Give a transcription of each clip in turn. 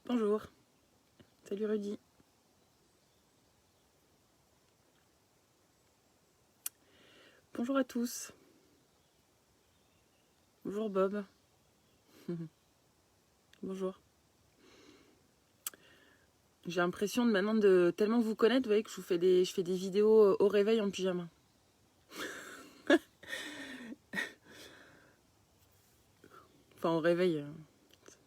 Bonjour, salut Rudy. Bonjour à tous. Bonjour Bob. Bonjour. J'ai l'impression de maintenant de tellement vous connaître, vous voyez que je fais des vidéos au réveil en pyjama. Enfin au réveil,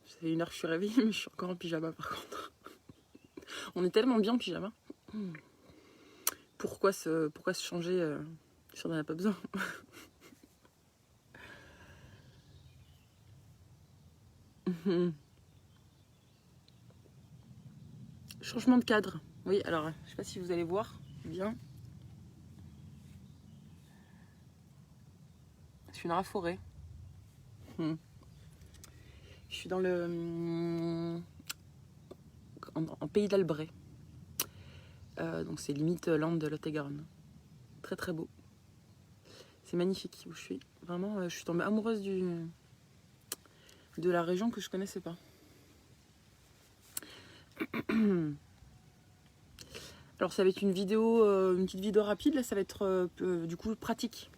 ça fait 1 heure que je suis réveillée, mais je suis encore en pyjama par contre. On est tellement bien en pyjama. Pourquoi se changer si on n'en a pas besoin? Changement de cadre. Oui, alors je sais pas si vous allez voir bien. Je suis dans la forêt. Je suis dans le en pays d'Albret. Donc c'est limite Land de Lot-et-Garonne. Très très beau. C'est magnifique où je suis. Vraiment, je suis tombée amoureuse de la région que je connaissais pas. Alors ça va être une vidéo, une petite vidéo rapide. Là, ça va être du coup pratique.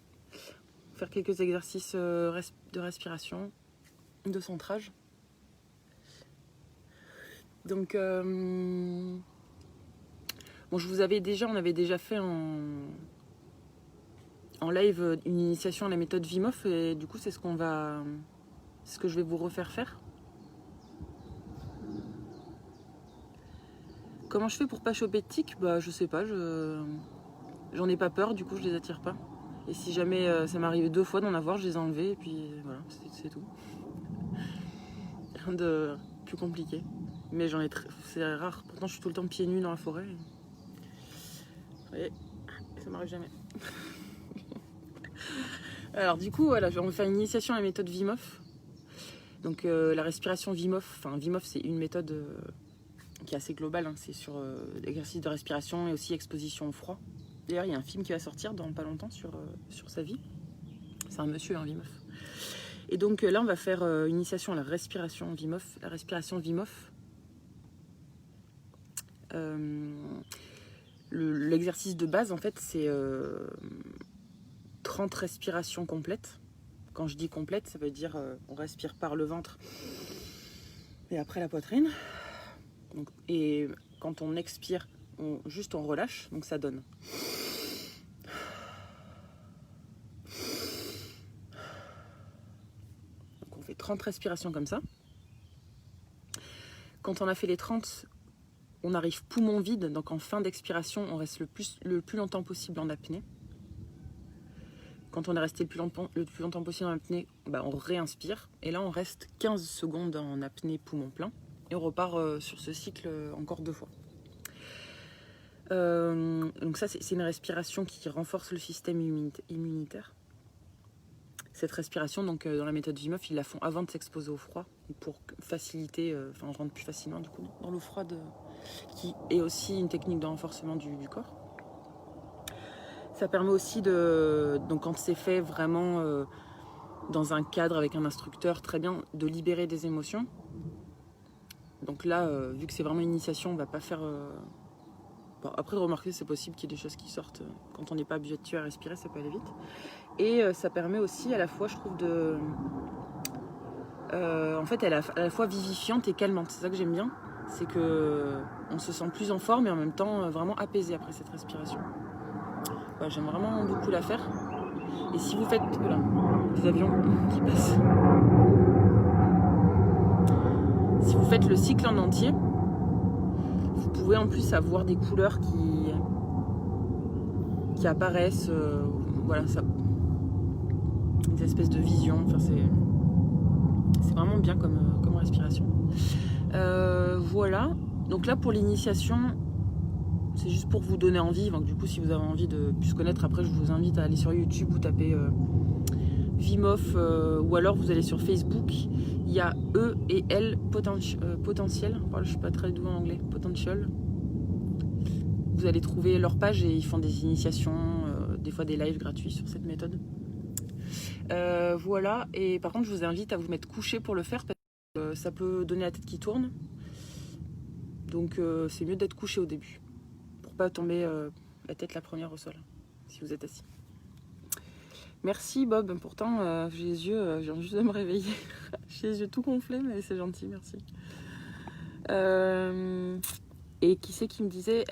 Faire quelques exercices de respiration, de centrage. Donc, bon, on avait déjà fait en live une initiation à la méthode Wim Hof et du coup c'est ce que je vais vous refaire faire. Comment je fais pour pas choper de tiques? Bah je sais pas, j'en ai pas peur, du coup je les attire pas. Et si jamais ça m'arrivait 2 fois d'en avoir, je les ai enlevés et puis voilà, c'est tout. Rien de plus compliqué. Mais c'est rare, pourtant je suis tout le temps pieds nus dans la forêt. Et ça m'arrive jamais. Alors du coup voilà, on va faire une initiation à la méthode Wim Hof. Donc la respiration Wim Hof, enfin Wim Hof c'est une méthode qui est assez globale, hein. C'est sur l'exercice de respiration et aussi exposition au froid. D'ailleurs il y a un film qui va sortir dans pas longtemps sur sa vie. C'est un monsieur, hein, Wim Hof. Et donc là on va faire une initiation à la respiration Wim Hof. La respiration Wim Hof, l'exercice de base en fait c'est 30 respirations complètes. Quand je dis complète, ça veut dire on respire par le ventre et après la poitrine. Donc, et quand on expire, on relâche, donc ça donne. Donc on fait 30 respirations comme ça. Quand on a fait les 30, on arrive poumon vide, donc en fin d'expiration, on reste le plus longtemps possible en apnée. Quand on est resté le plus longtemps possible en apnée, bah on réinspire. Et là, on reste 15 secondes en apnée poumon plein. Et on repart sur ce cycle encore 2 fois. Donc ça, c'est une respiration qui renforce le système immunitaire. Cette respiration, donc dans la méthode Wim Hof, ils la font avant de s'exposer au froid pour faciliter, on rentre plus facilement du coup dans l'eau froide, qui est aussi une technique de renforcement du corps. Ça permet aussi donc quand c'est fait vraiment dans un cadre avec un instructeur, très bien, de libérer des émotions. Donc là, vu que c'est vraiment une initiation, on va pas faire... Bon, après, remarquez, c'est possible qu'il y ait des choses qui sortent. Quand on n'est pas habitué à respirer, ça peut aller vite. Et ça permet aussi à la fois, je trouve, en fait, elle est à la fois vivifiante et calmante. C'est ça que j'aime bien. C'est qu'on se sent plus en forme et en même temps vraiment apaisé après cette respiration. Voilà, j'aime vraiment beaucoup la faire. Et si vous faites... Voilà, des avions qui passent. Si vous faites le cycle en entier, vous pouvez en plus avoir des couleurs qui apparaissent. Voilà, ça... Des espèces de visions. Enfin, c'est vraiment bien comme respiration. Voilà. Donc là, pour l'initiation, c'est juste pour vous donner envie. Donc, du coup, si vous avez envie de plus connaître, après, je vous invite à aller sur YouTube ou taper Wim Hof, ou alors vous allez sur Facebook. Il y a E et L potentiel. Je ne suis pas très douée en anglais. Potential. Vous allez trouver leur page et ils font des initiations, des fois des lives gratuits sur cette méthode. Voilà. Et par contre, je vous invite à vous mettre couché pour le faire parce que ça peut donner la tête qui tourne. Donc c'est mieux d'être couché au début, pour pas tomber la tête la première au sol, si vous êtes assis. Merci Bob, pourtant j'ai les yeux, je viens juste de me réveiller. J'ai les yeux tout gonflés, mais c'est gentil, merci. Et qui c'est qui me disait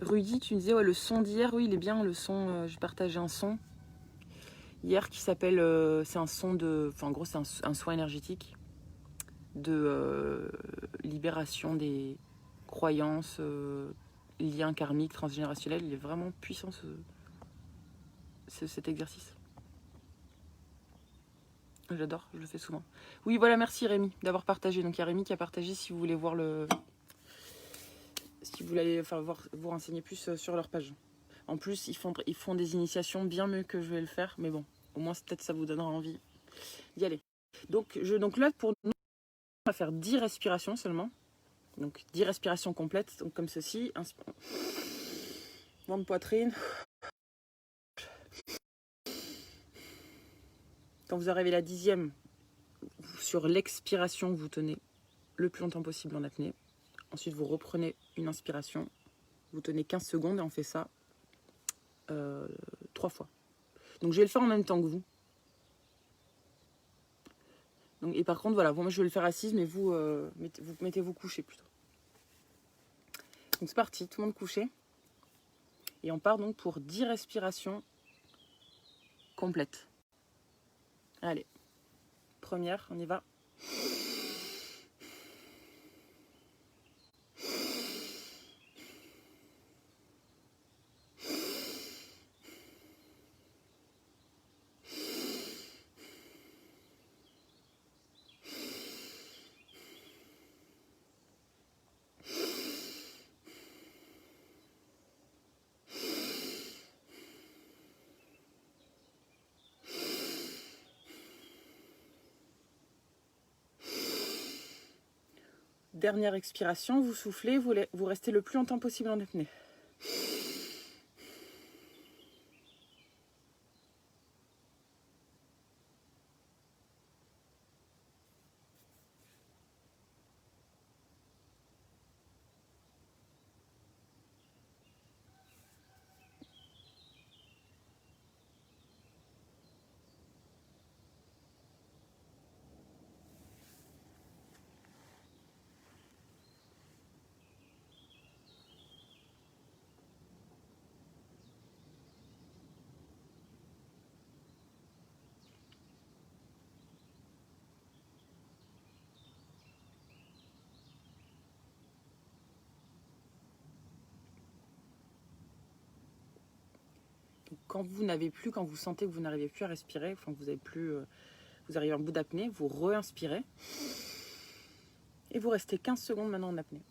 Rudy, tu me disais, ouais, le son d'hier, oui, il est bien, le son, j'ai partagé un son hier qui s'appelle, c'est un son de, enfin en gros c'est un soin énergétique de libération des croyances, liens karmiques, transgénérationnels. Il est vraiment puissant cet exercice. J'adore, je le fais souvent. Oui, voilà, merci Rémi d'avoir partagé. Donc il y a Rémi qui a partagé si vous voulez voir le... Si vous voulez vous renseigner plus sur leur page. En plus, ils font des initiations bien mieux que je vais le faire. Mais bon, au moins peut-être ça vous donnera envie d'y aller. Donc là, pour nous, on va faire 10 respirations seulement. Donc 10 respirations complètes, donc comme ceci. Ventre poitrine. Quand vous arrivez à la 10e, sur l'expiration, vous tenez le plus longtemps possible en apnée. Ensuite, vous reprenez une inspiration. Vous tenez 15 secondes et on fait ça 3 fois. Donc je vais le faire en même temps que vous. Donc, et par contre, voilà, bon, moi je vais le faire assise, mais vous, mettez-vous couché plutôt. Donc c'est parti, tout le monde couché. Et on part donc pour 10 respirations complètes. Allez, première, on y va. Dernière expiration, vous soufflez, vous restez le plus longtemps possible en apnée. Quand vous sentez que vous n'arrivez plus à respirer, enfin que vous avez plus, vous arrivez en bout d'apnée, vous re-inspirez et vous restez 15 secondes maintenant en apnée.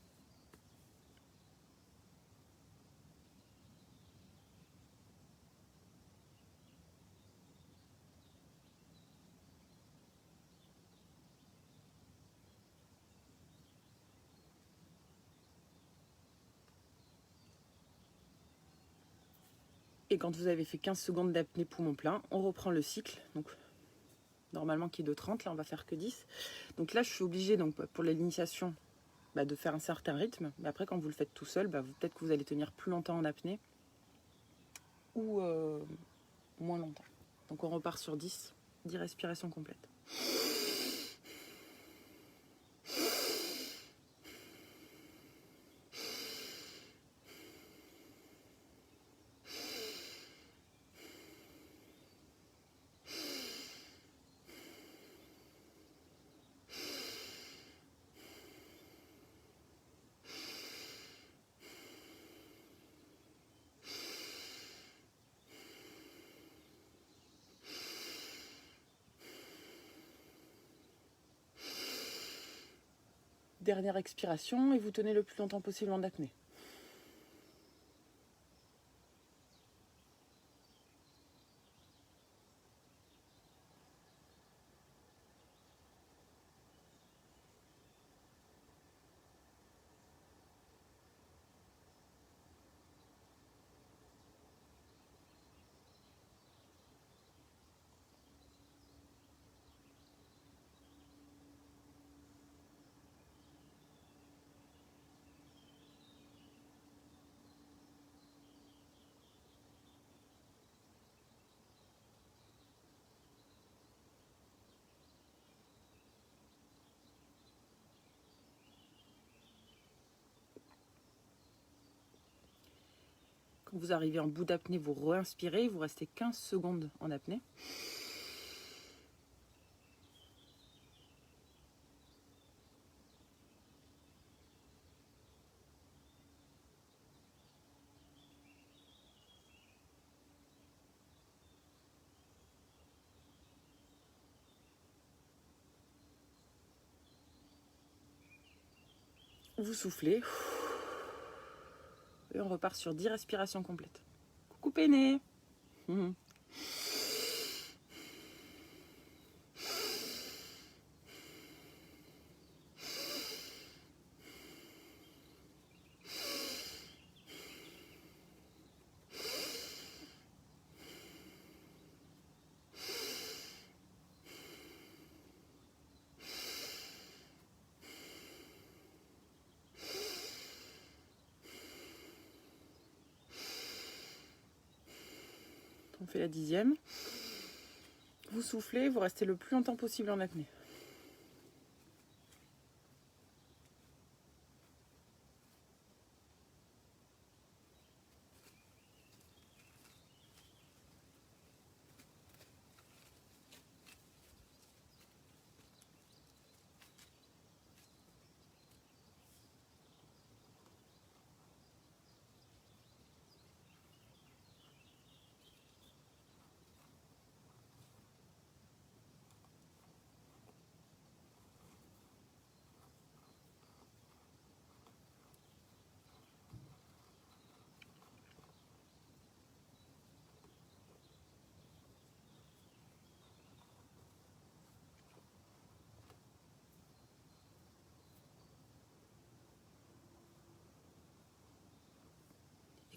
Et quand vous avez fait 15 secondes d'apnée poumon plein, on reprend le cycle. Donc normalement qui est de 30, là on va faire que 10. Donc là je suis obligée, donc, pour l'initiation, de faire un certain rythme. Mais après quand vous le faites tout seul, peut-être que vous allez tenir plus longtemps en apnée ou moins longtemps. Donc on repart sur 10 respirations complètes. Dernière expiration et vous tenez le plus longtemps possible en apnée. Vous arrivez en bout d'apnée, vous re-inspirez, vous restez 15 secondes en apnée. Vous soufflez. Et on repart sur 10 respirations complètes. Coucou Péné. On fait la 10e. Vous soufflez, vous restez le plus longtemps possible en apnée.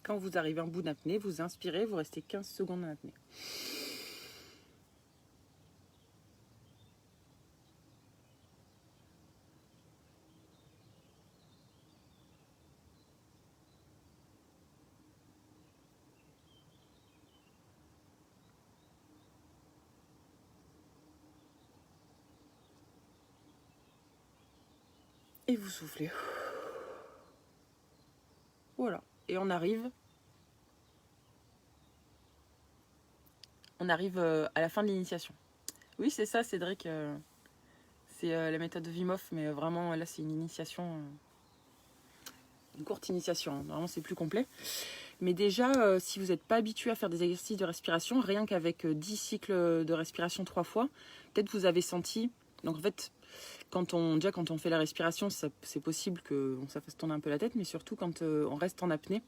Quand vous arrivez en bout d'apnée, vous inspirez, vous restez 15 secondes en apnée. Et vous soufflez. Voilà. Et on arrive à la fin de l'initiation. Oui, c'est ça, Cédric. C'est la méthode de Wim Hof, mais vraiment, là, c'est une initiation, une courte initiation. Hein. Vraiment, c'est plus complet. Mais déjà, si vous n'êtes pas habitué à faire des exercices de respiration, rien qu'avec 10 cycles de respiration 3 fois, peut-être vous avez senti... Donc, en fait, quand on fait la respiration, c'est possible qu'on ça fasse tourner un peu la tête, mais surtout quand on reste en apnée,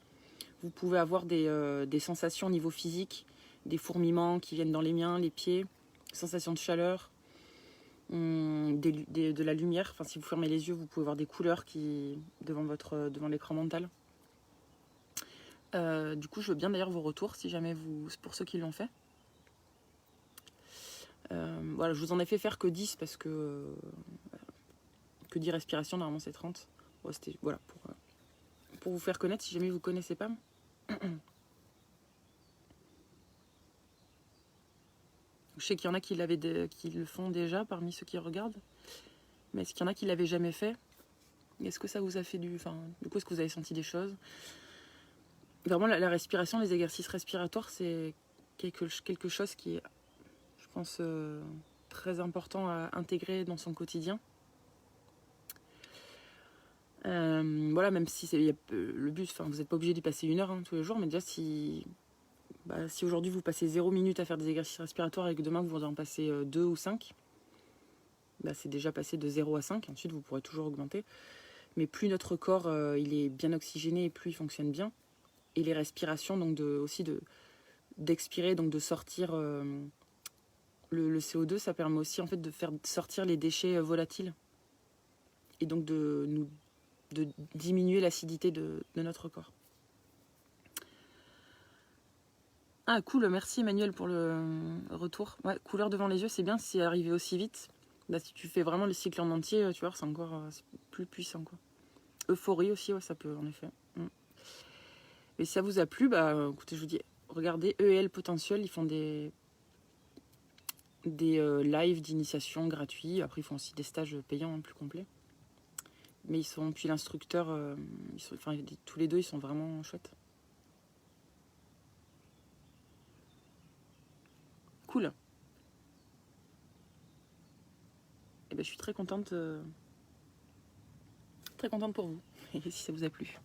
vous pouvez avoir des sensations au niveau physique, des fourmillements qui viennent dans les miens, les pieds, sensations de chaleur, de la lumière. Enfin, si vous fermez les yeux, vous pouvez voir des couleurs devant l'écran mental. Du coup, je veux bien d'ailleurs vos retours, si jamais pour ceux qui l'ont fait. Voilà, je vous en ai fait faire que 10 parce que 10 respirations, normalement c'est 30. Bon, c'était voilà, pour vous faire connaître si jamais vous ne connaissez pas. Je sais qu'il y en a qui le font déjà parmi ceux qui regardent. Mais est-ce qu'il y en a qui ne l'avaient jamais fait? Est-ce que ça vous a fait du coup, est-ce que vous avez senti des choses? Vraiment, la respiration, les exercices respiratoires, c'est quelque chose qui est, je pense, très important à intégrer dans son quotidien. Voilà, même si le but, vous n'êtes pas obligé d'y passer 1 heure tous les jours, mais déjà si aujourd'hui vous passez 0 minute à faire des exercices respiratoires et que demain vous en passez 2 ou 5, c'est déjà passé de 0 à 5, ensuite vous pourrez toujours augmenter. Mais plus notre corps il est bien oxygéné et plus il fonctionne bien. Et les respirations, donc d'expirer, donc de sortir le CO2, ça permet aussi en fait de faire sortir les déchets volatiles. Et donc de diminuer l'acidité de notre corps. Ah cool, merci Emmanuel pour le retour. Ouais, couleur devant les yeux, c'est bien si c'est arrivé aussi vite. Là, si tu fais vraiment le cycle en entier, tu vois, c'est encore plus puissant, quoi. Euphorie aussi, ouais, ça peut en effet. Et si ça vous a plu, écoutez, je vous dis, regardez EL Potentiel, ils font des lives d'initiation gratuits. Après, ils font aussi des stages payants plus complets. Mais puis l'instructeur, tous les deux, ils sont vraiment chouettes. cool. Et ben, je suis très contente pour vous, et si ça vous a plu.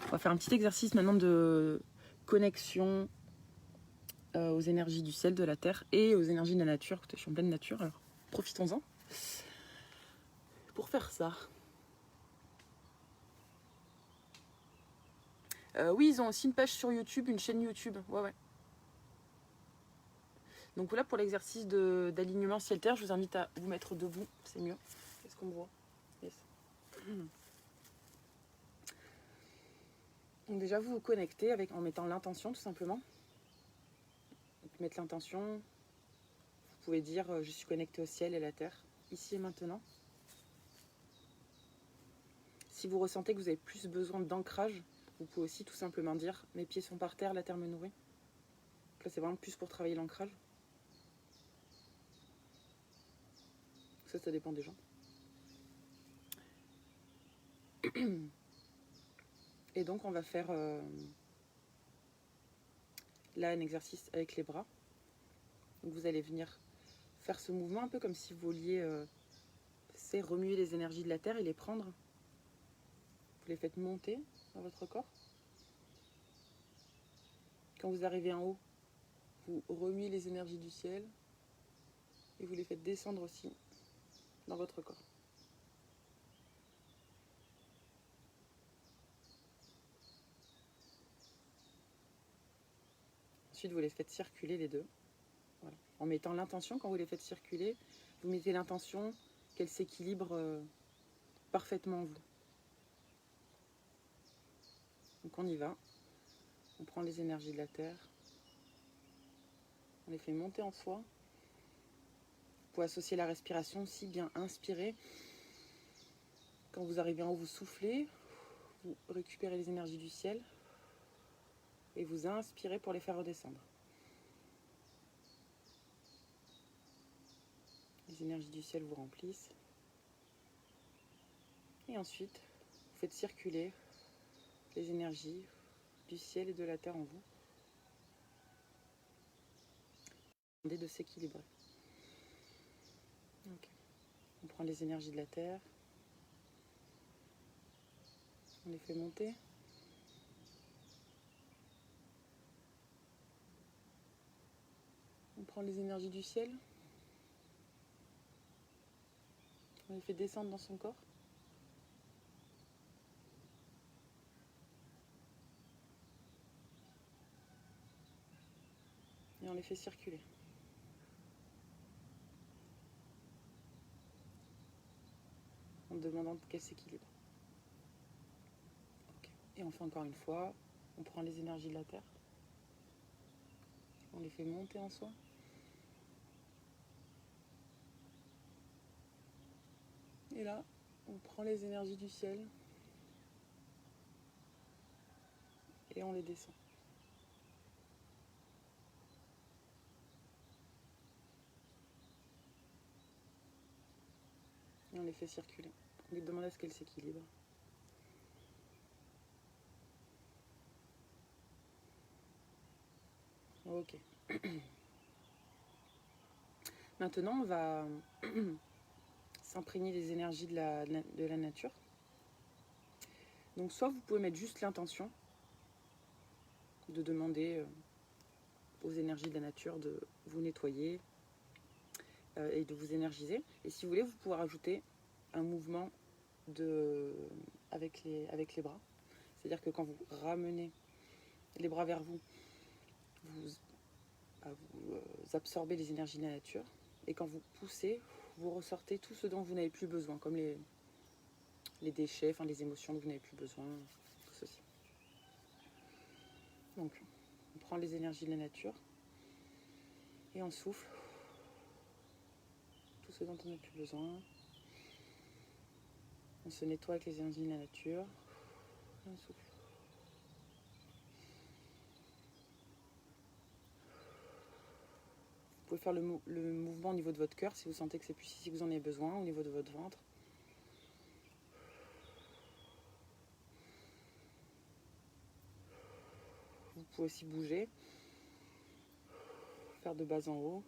On va faire un petit exercice maintenant de connexion aux énergies du ciel, de la terre et aux énergies de la nature. Je suis en pleine nature, alors profitons-en. Pour faire ça, oui, ils ont aussi une page sur YouTube, une chaîne YouTube. Ouais. Donc voilà, pour l'exercice d'alignement ciel-terre, je vous invite à vous mettre debout, c'est mieux. Est-ce qu'on me voit? Yes. Donc déjà, vous vous connectez en mettant l'intention, tout simplement. Donc, mettre l'intention, vous pouvez dire « Je suis connecté au ciel et à la terre, ici et maintenant ». Si vous ressentez que vous avez plus besoin d'ancrage, vous pouvez aussi tout simplement dire « Mes pieds sont par terre, la terre me nourrit ». Donc là, c'est vraiment plus pour travailler l'ancrage. Ça dépend des gens. Et donc, on va faire là un exercice avec les bras. Donc, vous allez venir faire ce mouvement un peu comme si vous vouliez remuer les énergies de la terre et les prendre. Vous les faites monter dans votre corps. Quand vous arrivez en haut, vous remuez les énergies du ciel et vous les faites descendre aussi dans votre corps. Ensuite, vous les faites circuler les deux. Voilà. En mettant l'intention, quand vous les faites circuler, vous mettez l'intention qu'elles s'équilibrent parfaitement en vous. Donc on y va. On prend les énergies de la terre. On les fait monter en soi. Vous pouvez associer la respiration aussi, bien inspirer. Quand vous arrivez en haut, vous soufflez. Vous récupérez les énergies du ciel. Et vous inspirez pour les faire redescendre. Les énergies du ciel vous remplissent. Et ensuite, vous faites circuler les énergies du ciel et de la terre en vous. Demandez de s'équilibrer. Okay. On prend les énergies de la terre. On les fait monter. On prend les énergies du ciel. On les fait descendre dans son corps. Et on les fait circuler. En demandant qu'elles s'équilibrent. Okay. Et on fait encore une fois. On prend les énergies de la terre. On les fait monter en soi. Et là, on prend les énergies du ciel. Et on les descend. Et on les fait circuler. On les demande à ce qu'elles s'équilibrent. Ok. Maintenant, on va s'imprégner des énergies de la nature. Donc, soit vous pouvez mettre juste l'intention de demander aux énergies de la nature de vous nettoyer et de vous énergiser. Et si vous voulez, vous pouvez rajouter un mouvement avec les bras. C'est-à-dire que quand vous ramenez les bras vers vous, vous absorbez les énergies de la nature. Et quand vous poussez, vous ressortez tout ce dont vous n'avez plus besoin, comme les déchets, enfin les émotions dont vous n'avez plus besoin, tout ceci. Donc, on prend les énergies de la nature et on souffle tout ce dont on n'a plus besoin. On se nettoie avec les énergies de la nature et on souffle. Vous pouvez faire le mouvement au niveau de votre cœur si vous sentez que c'est plus ici que vous en avez besoin, au niveau de votre ventre. Vous pouvez aussi bouger, faire de bas en haut.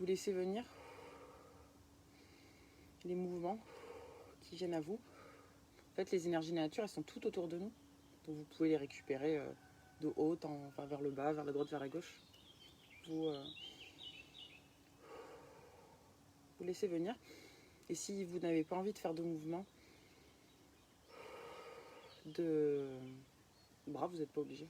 Vous laissez venir les mouvements qui viennent à vous. En fait, les énergies de la nature, elles sont tout autour de nous. Donc vous pouvez les récupérer de haut, enfin, vers le bas, vers la droite, vers la gauche. Vous laissez venir. Et si vous n'avez pas envie de faire de mouvement de bras, vous n'êtes pas obligé.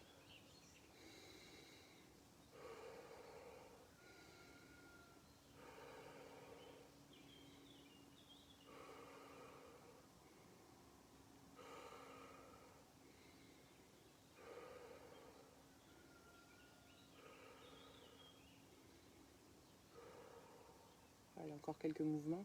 Voilà, encore quelques mouvements.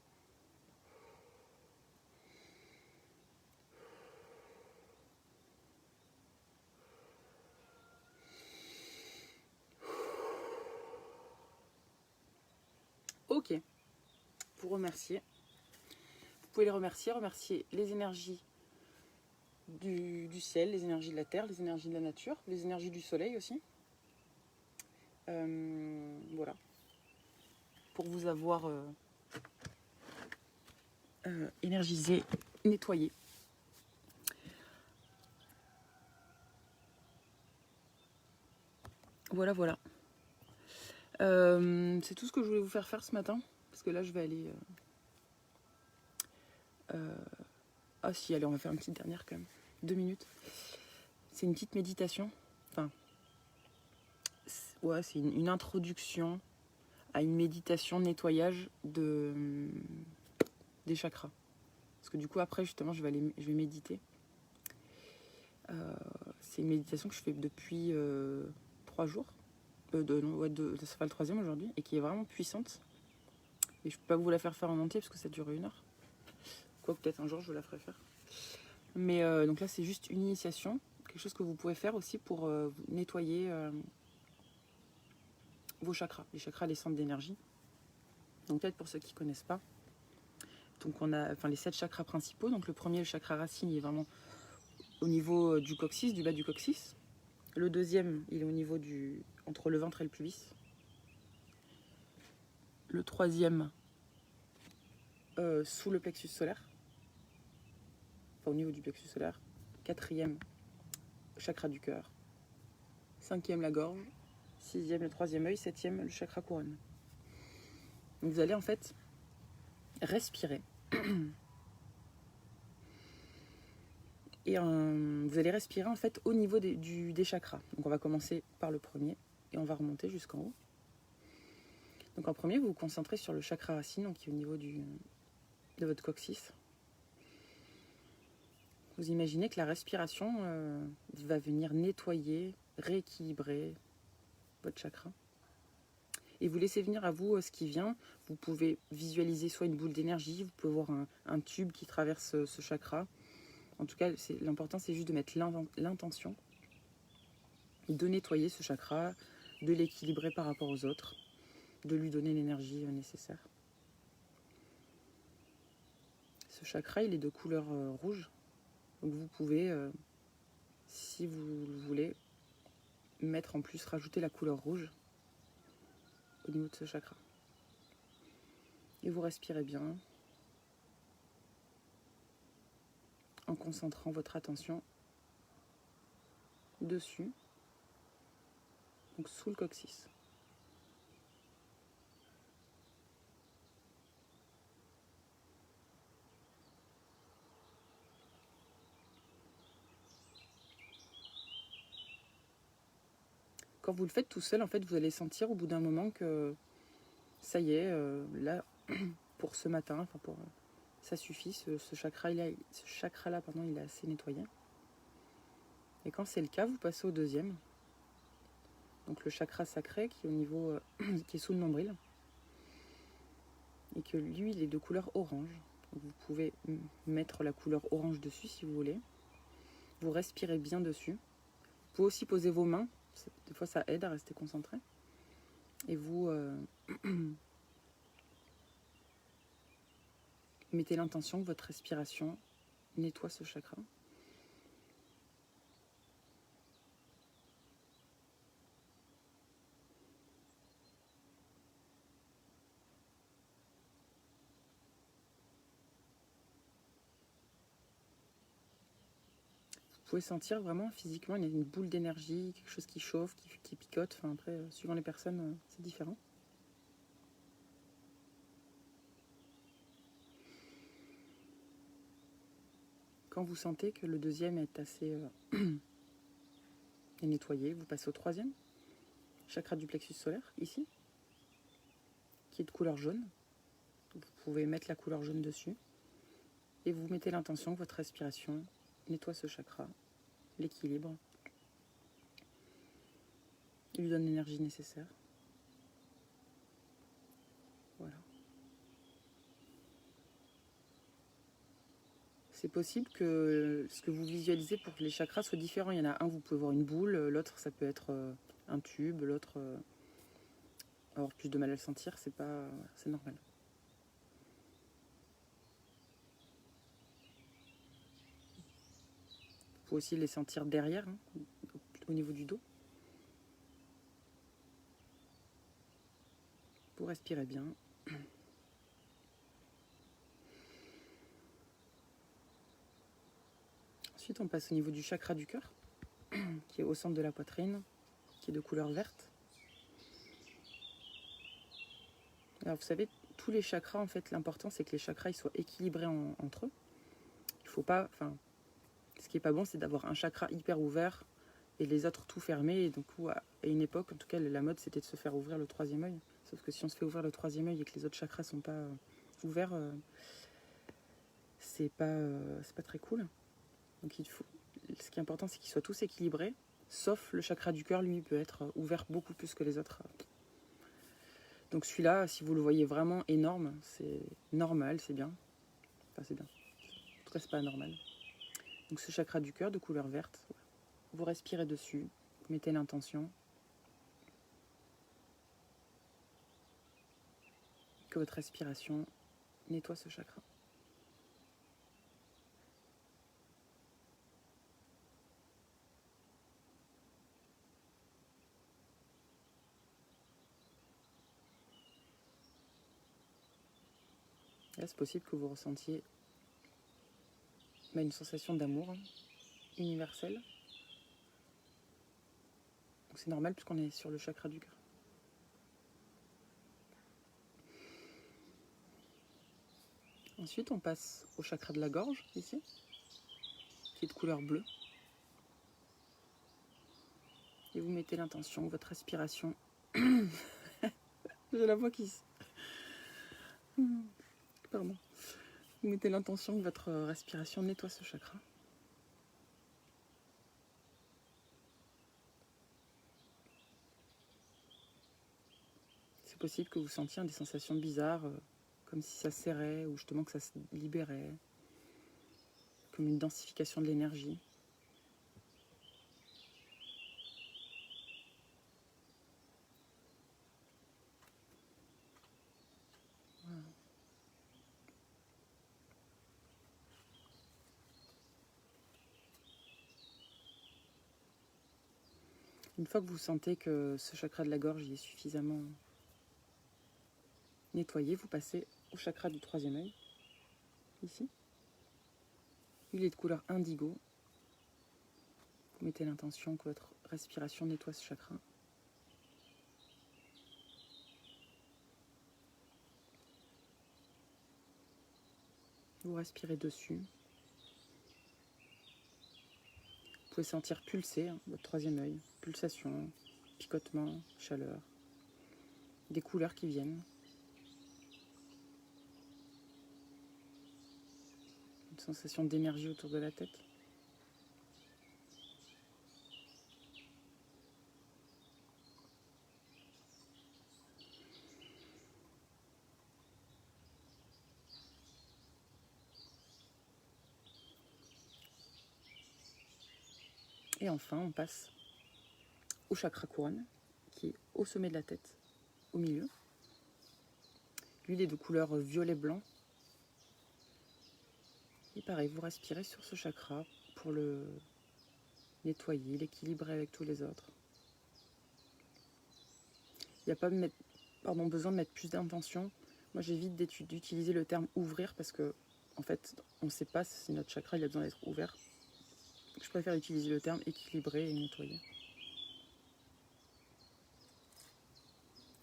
Ok, vous remercier. Vous pouvez les remercier les énergies du ciel, les énergies de la terre, les énergies de la nature, les énergies du soleil aussi. Voilà. Pour vous avoir énergisé, nettoyé. Voilà, voilà. C'est tout ce que je voulais vous faire ce matin. Parce que là, je vais aller... Ah si, allez, on va faire une petite dernière quand même. 2 minutes. C'est une petite méditation. Enfin, ouais, c'est une introduction à une méditation nettoyage des chakras. Parce que du coup, après, justement, je vais méditer. C'est une méditation que je fais depuis 3 jours. Ça fait le 3e aujourd'hui. Et qui est vraiment puissante. Et je ne peux pas vous la faire en entier parce que ça dure 1 heure. Quoi, peut-être un jour, je vous la ferai faire. Mais donc là, c'est juste une initiation. Quelque chose que vous pouvez faire aussi pour nettoyer vos chakras. Les chakras, les centres d'énergie. Donc peut-être pour ceux qui ne connaissent pas. Donc on a les 7 chakras principaux. Donc le premier, le chakra racine, il est vraiment au niveau du coccyx, du bas du coccyx. Le deuxième, il est au niveau entre le ventre et le pubis. Le troisième, sous le plexus solaire. Enfin au niveau du plexus solaire. Quatrième, chakra du cœur. 5e, la gorge. 6e, le 3e œil. 7e, le chakra couronne. Donc vous allez en fait respirer. Et vous allez respirer en fait au niveau des chakras. Donc on va commencer par le premier et on va remonter jusqu'en haut. Donc en premier, vous vous concentrez sur le chakra racine, donc qui est au niveau de votre coccyx. Vous imaginez que la respiration va venir nettoyer, rééquilibrer votre chakra. Et vous laissez venir à vous ce qui vient. Vous pouvez visualiser soit une boule d'énergie, vous pouvez voir un tube qui traverse ce chakra. En tout cas, l'important, c'est juste de mettre l'intention de nettoyer ce chakra, de l'équilibrer par rapport aux autres, de lui donner l'énergie nécessaire. Ce chakra, il est de couleur rouge. Donc vous pouvez, si vous le voulez, mettre en plus, rajouter la couleur rouge au niveau de ce chakra. Et vous respirez bien en concentrant votre attention dessus, donc sous le coccyx. Quand vous le faites tout seul, en fait, vous allez sentir au bout d'un moment que ça y est, là, pour ce matin, enfin ça suffit, ce chakra-là, il est assez nettoyé. Et quand c'est le cas, vous passez au deuxième. Donc le chakra sacré qui est au niveau, qui est sous le nombril. Et que lui, il est de couleur orange. Donc vous pouvez mettre la couleur orange dessus si vous voulez. Vous respirez bien dessus. Vous pouvez aussi poser vos mains. Des fois, ça aide à rester concentré. Et vous mettez l'intention que votre respiration nettoie ce chakra. pouvez sentir vraiment physiquement, il y a une boule d'énergie, quelque chose qui chauffe, qui picote. Enfin, après, suivant les personnes, c'est différent. Quand vous sentez que le deuxième est assez est nettoyé, vous passez au troisième, chakra du plexus solaire, ici, qui est de couleur jaune. Vous pouvez mettre la couleur jaune dessus. Et vous mettez l'intention que votre respiration nettoie ce chakra, l'équilibre, lui donne l'énergie nécessaire. Voilà. C'est possible que ce que vous visualisez pour que les chakras soient différents. Il y en a un, vous pouvez voir une boule, l'autre, ça peut être un tube, l'autre, avoir plus de mal à le sentir, c'est normal. Vous pouvez aussi les sentir derrière, hein, au niveau du dos. Vous respirez bien. Ensuite, on passe au niveau du chakra du cœur, qui est au centre de la poitrine, qui est de couleur verte. Alors, vous savez, tous les chakras, en fait, l'important, c'est que les chakras ils soient équilibrés entre eux. Il faut pas... Enfin, ce qui est pas bon, c'est d'avoir un chakra hyper ouvert et les autres tout fermés. Et du coup, à une époque, en tout cas, la mode, c'était de se faire ouvrir le troisième œil. Sauf que si on se fait ouvrir le troisième œil et que les autres chakras sont pas ouverts, c'est pas très cool. Donc, ce qui est important, c'est qu'ils soient tous équilibrés, sauf le chakra du cœur, lui, peut être ouvert beaucoup plus que les autres. Donc celui-là, si vous le voyez vraiment énorme, c'est normal, c'est bien. Enfin, c'est bien. En tout cas, c'est pas anormal. Donc ce chakra du cœur de couleur verte, vous respirez dessus, vous mettez l'intention que votre respiration nettoie ce chakra. Là, c'est possible que vous ressentiez une sensation d'amour universelle. Donc c'est normal puisqu'on est sur le chakra du cœur. Ensuite, on passe au chakra de la gorge, ici, qui est de couleur bleue. Et vous mettez l'intention, votre respiration. J'ai la voix qui... Pardon. Vous mettez l'intention que votre respiration nettoie ce chakra. C'est possible que vous sentiez des sensations bizarres, comme si ça serrait ou justement que ça se libérait, comme une densification de l'énergie. Voilà. Une fois que vous sentez que ce chakra de la gorge est suffisamment nettoyé, vous passez au chakra du troisième œil, ici. Il est de couleur indigo. Vous mettez l'intention que votre respiration nettoie ce chakra. Vous respirez dessus. Vous pouvez sentir pulser votre troisième œil. Pulsation, picotement, chaleur. Des couleurs qui viennent. Une sensation d'énergie autour de la tête. Et enfin, on passe au chakra couronne, qui est au sommet de la tête, au milieu. Lui, il est de couleur violet-blanc. Et pareil, vous respirez sur ce chakra pour le nettoyer, l'équilibrer avec tous les autres. Il n'y a pas besoin de mettre plus d'intention. Moi, j'évite d'utiliser le terme ouvrir parce que, en fait, on ne sait pas si notre chakra il a besoin d'être ouvert. Je préfère utiliser le terme équilibrer et nettoyer.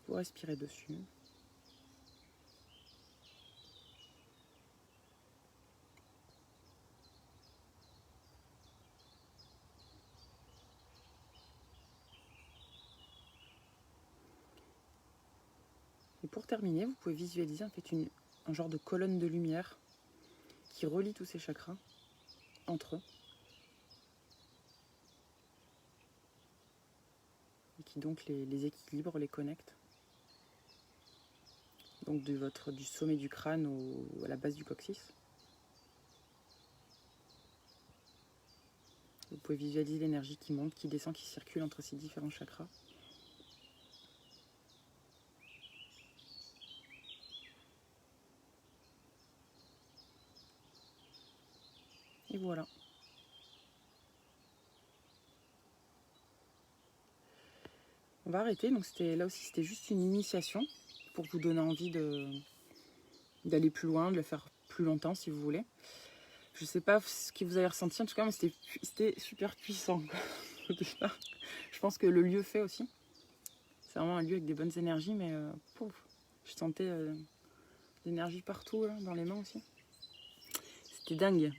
Vous respirez dessus. Et pour terminer, vous pouvez visualiser en fait un genre de colonne de lumière qui relie tous ces chakras entre eux. Et qui donc les équilibre, les connecte. Donc du sommet du crâne à la base du coccyx. Vous pouvez visualiser l'énergie qui monte, qui descend, qui circule entre ces différents chakras. Et voilà. On va arrêter. Donc là aussi, c'était juste une initiation pour vous donner envie d'aller plus loin, de le faire plus longtemps si vous voulez. Je sais pas ce que vous avez ressenti en tout cas, mais c'était super puissant. Je pense que le lieu fait aussi. C'est vraiment un lieu avec des bonnes énergies, mais je sentais l'énergie partout, là, dans les mains aussi. C'était dingue.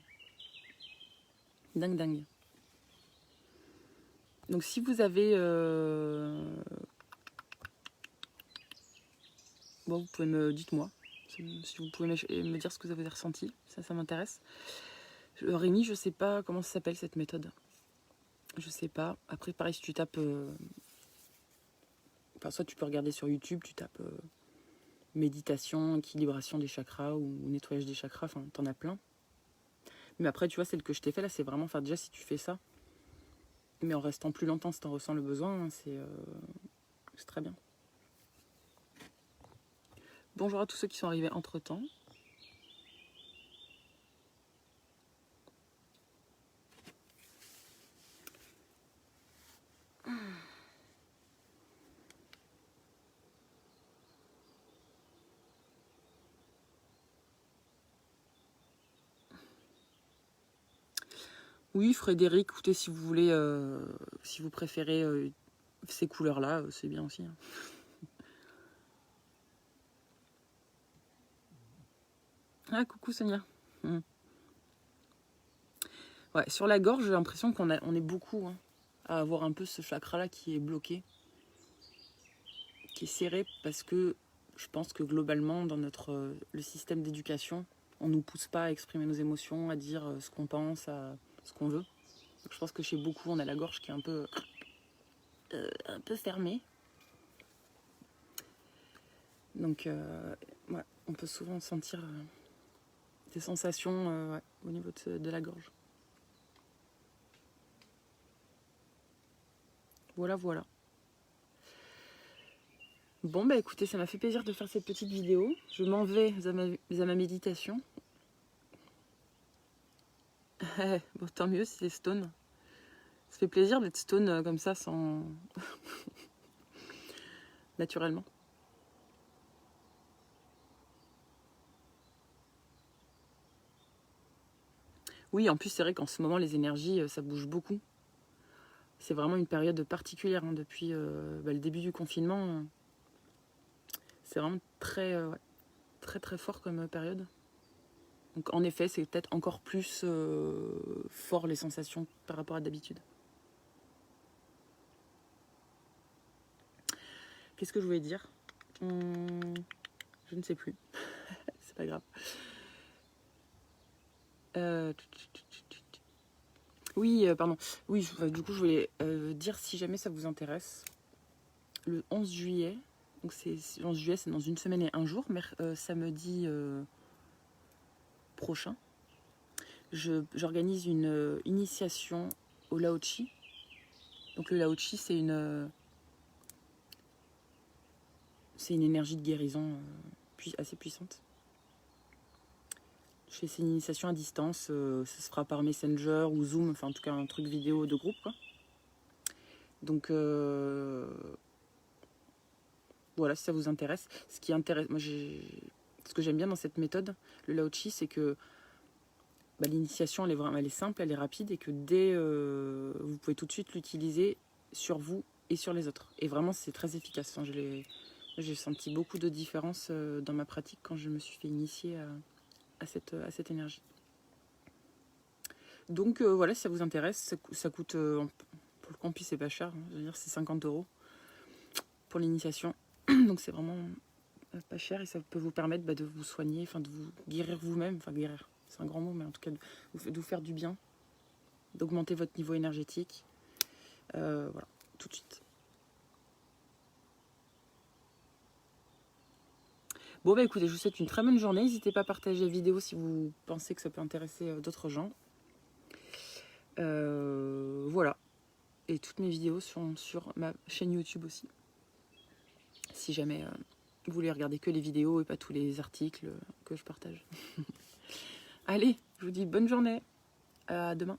Dingue. Donc si vous avez... Bon, vous pouvez dites-moi. Si vous pouvez me dire ce que vous avez ressenti. Ça m'intéresse. Rémi, je sais pas comment ça s'appelle cette méthode. Je sais pas. Après, pareil, si tu tapes... Enfin, soit tu peux regarder sur YouTube, tu tapes méditation, équilibration des chakras ou nettoyage des chakras. Enfin, t'en as plein. Mais après, tu vois, celle que je t'ai fait là, c'est vraiment... Enfin, déjà, si tu fais ça, mais en restant plus longtemps si t'en ressens le besoin, hein, c'est très bien. Bonjour à tous ceux qui sont arrivés entre-temps. Oui, Frédéric, écoutez, si vous voulez, si vous préférez ces couleurs-là, c'est bien aussi. Hein. Ah, coucou Sonia. Ouais, sur la gorge, j'ai l'impression qu'on est beaucoup hein, à avoir un peu ce chakra-là qui est bloqué, qui est serré, parce que je pense que globalement, dans le système d'éducation, on ne nous pousse pas à exprimer nos émotions, à dire ce qu'on pense, à ce qu'on veut. Donc, je pense que chez beaucoup, on a la gorge qui est un peu fermée. Donc, ouais, on peut souvent sentir des sensations ouais, au niveau de la gorge. Voilà. Bon, bah écoutez, ça m'a fait plaisir de faire cette petite vidéo. Je m'en vais à ma méditation. Bon, tant mieux si c'est stone. Ça fait plaisir d'être stone comme ça, sans... naturellement. Oui, en plus, c'est vrai qu'en ce moment, les énergies, ça bouge beaucoup. C'est vraiment une période particulière hein, depuis le début du confinement. C'est vraiment très fort comme période. Donc en effet, c'est peut-être encore plus fort les sensations par rapport à d'habitude. Qu'est-ce que je voulais dire Je ne sais plus. C'est pas grave. Oui, pardon. Oui, du coup, je voulais dire si jamais ça vous intéresse, le 11 juillet, donc c'est 11 juillet, c'est dans une semaine et un jour, mais samedi prochain, j'organise une initiation au Lao-Chi. Donc le Lao-Chi, c'est une énergie de guérison assez puissante. Je fais ces initiations à distance, ça se fera par Messenger ou Zoom, enfin en tout cas un truc vidéo de groupe quoi. Donc voilà, si ça vous intéresse. Ce que j'aime bien dans cette méthode, le Lao-Chi, c'est que l'initiation elle est simple, elle est rapide et que vous pouvez tout de suite l'utiliser sur vous et sur les autres. Et vraiment c'est très efficace. Enfin, j'ai senti beaucoup de différence dans ma pratique quand je me suis fait initier à cette énergie. Donc voilà, si ça vous intéresse, ça coûte, pour le campus c'est pas cher, hein, je veux dire c'est 50 € pour l'initiation. Donc c'est vraiment pas cher et ça peut vous permettre de vous soigner, enfin de vous guérir vous-même, enfin guérir, c'est un grand mot, mais en tout cas de vous faire du bien, d'augmenter votre niveau énergétique. Voilà, tout de suite. Bon bah écoutez, je vous souhaite une très bonne journée. N'hésitez pas à partager la vidéo si vous pensez que ça peut intéresser d'autres gens. Voilà. Et toutes mes vidéos sont sur ma chaîne YouTube aussi. Si jamais vous voulez regarder que les vidéos et pas tous les articles que je partage. Allez, je vous dis bonne journée. À demain.